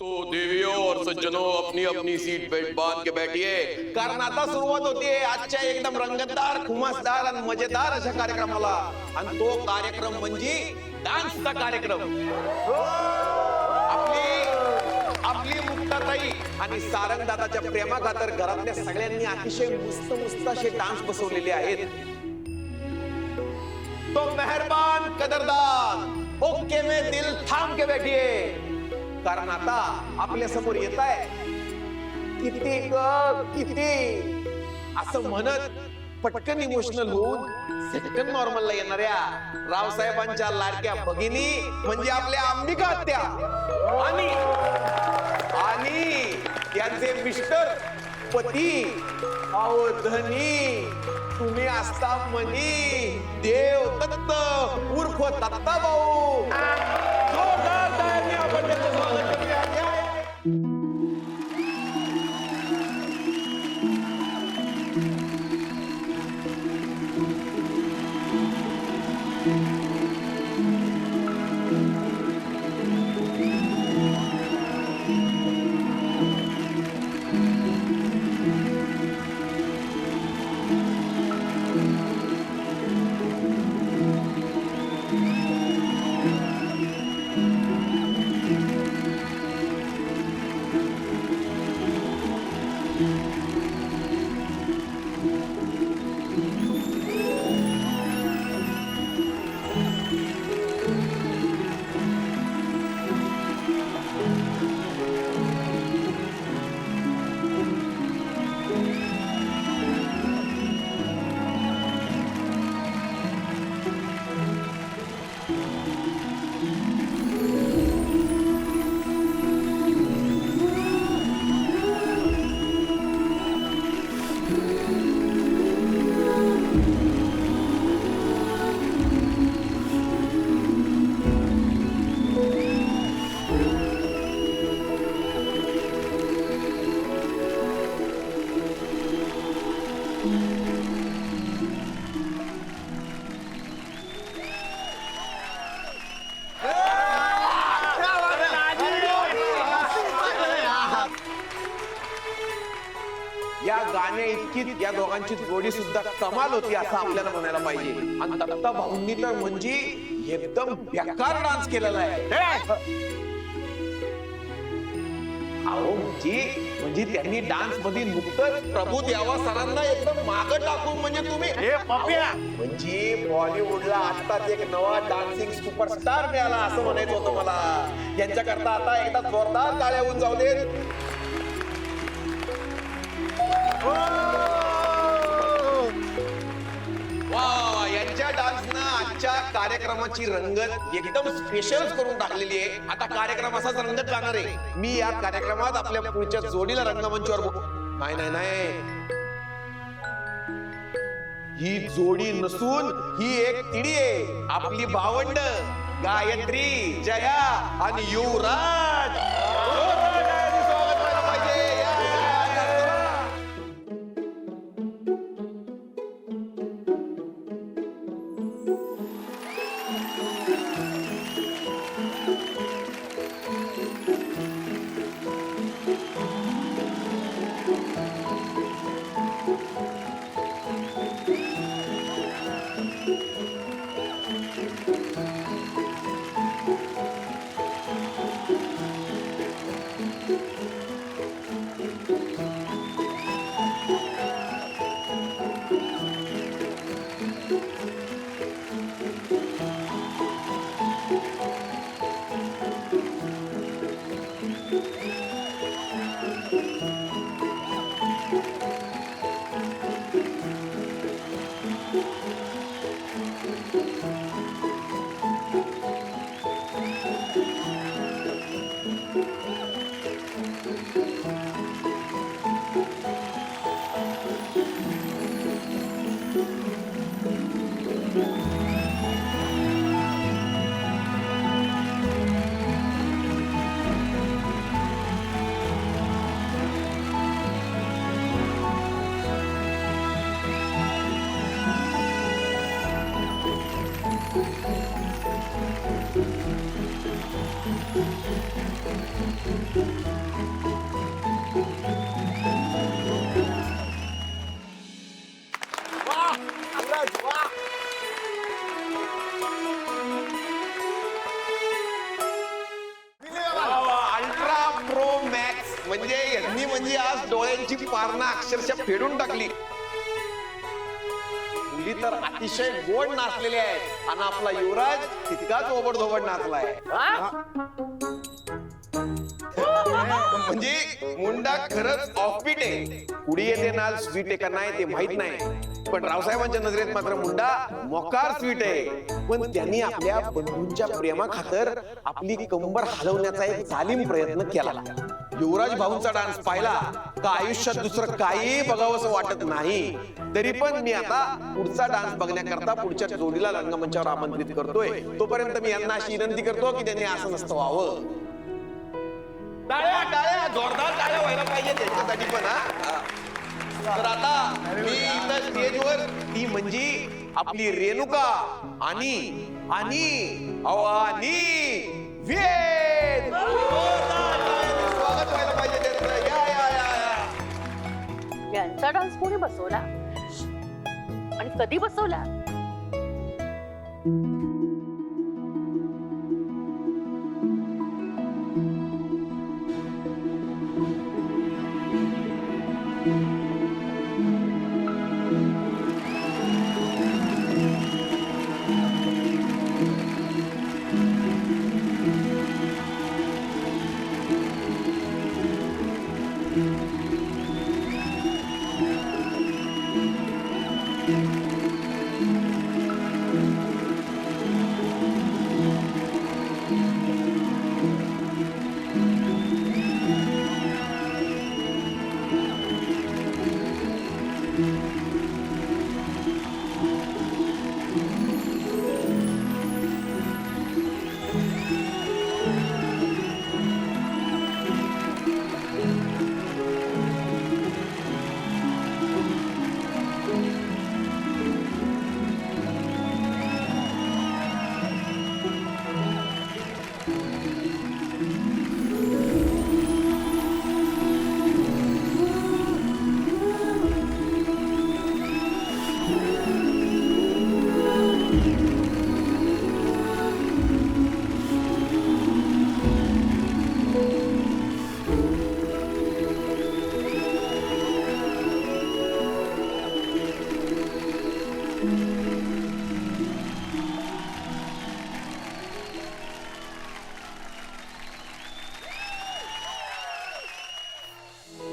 तो देवियों और सज्जनों अपनी अपनी सीट बेल्ट बांध के बैठिए, कारण आता सुरुवात होतीये आजच्या एकदम रंगतदार, खुमासदार आणि मजेदार अशा कार्यक्रमाला. आणि तो कार्यक्रम म्हणजे डान्सचा कार्यक्रम. आपली मुक्ताताई आणि सारंग दादाच्या प्रेमाखातर घरातल्या सगळ्यांनी अतिशय मस्त मस्त असे डान्स बसवलेले आहेत. तो मेहरबान कदरदान ओके में दिल थांब के बैठिए, कारण आता आपल्या समोर येत आहे किती असं म्हणत पटकन इमोशनल होऊन सेकंड नॉर्मलला येणाऱ्या रावसाहेबांच्या लाडक्या भगिनी म्हणजे आपल्या अंबिका आत्या आणि त्यांचे मिस्टर पती धनी तुम्ही असता मनी देव दत्त उर्फ दत्ता भाऊ. आपण त्यांचं स्वागत करूया. या गाण्या इतकी या दोघांची जोडी सुद्धा कमाल होती असं आपल्याला म्हणायला पाहिजे. आणि दत्ता भाऊंनी तर म्हणजे एकदम बेकार डान्स केलेला आहे. अहो म्हणजे त्यांनी डान्स मध्ये नुकतंच प्रभू देवा सरांना एकदम मागं टाकून म्हणजे तुम्ही म्हणजे बॉलिवूडला आताच एक नवा डान्सिंग सुपरस्टार मिळाला असं म्हणायचं होतं मला. यांच्याकरता आता एकदा जोरदार टाळ्या होऊन जाऊ देत. वा, यांच्या डान्सनं आजच्या कार्यक्रमाची रंगत एकदम स्पेशल करून टाकलेली आहे. आता कार्यक्रम असाच रंगत जाणार आहे. मी या कार्यक्रमात आपल्या पुढच्या जोडीला रंगमंचावर नाही ही जोडी नसून ही एक तिडी आहे. आपली भावंड गायत्री, जया आणि युवराज. स्वागत व्हायला पाहिजे. म्हणजे आज डोळ्यांची पारणं अक्षरशः फेडून टाकली. मुली तर अतिशय गोड नाचलेले आहेत आणि आपला युवराज तितकाच ओबडधोबड नाचलाय. म्हणजे मुंडा खरंच ऑफबीट आहे. पुढे येते नाल स्वीट आहे का नाही ते माहित नाही, पण रावसाहेबांच्या नजरेत मात्र मुंडा मोकार स्वीट आहे. पण त्यांनी आपल्या बंधूंच्या प्रेमा खातर आपली कंबर हलवण्याचा एक जालिम प्रयत्न केला. युवराज भाऊंचा डान्स पाहिला का आयुष्यात दुसरं काही बघावंसं वाटत नाही. तरी पण मी आता पुढचा डान्स बघण्याकरता पुढच्या जोडीला रंगमंचावर आमंत्रित करतोय. तोपर्यंत मी यांना अशी विनंती करतो की त्यांनी असं नसतं व्हावं. टाळ्या टाळ्या जोरदार टाळ्या व्हायला पाहिजे त्यांच्यासाठी पण. तर आता मी इथं स्टेजवर ती म्हणजे आपली रेणुका आणि स्वागत व्हायला पाहिजे त्यांचं. या या या या. यांचा डान्स कोणी बसवला आणि कधी बसवला?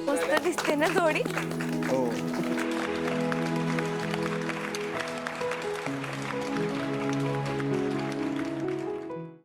मस्त दिसते ना जोडी. हो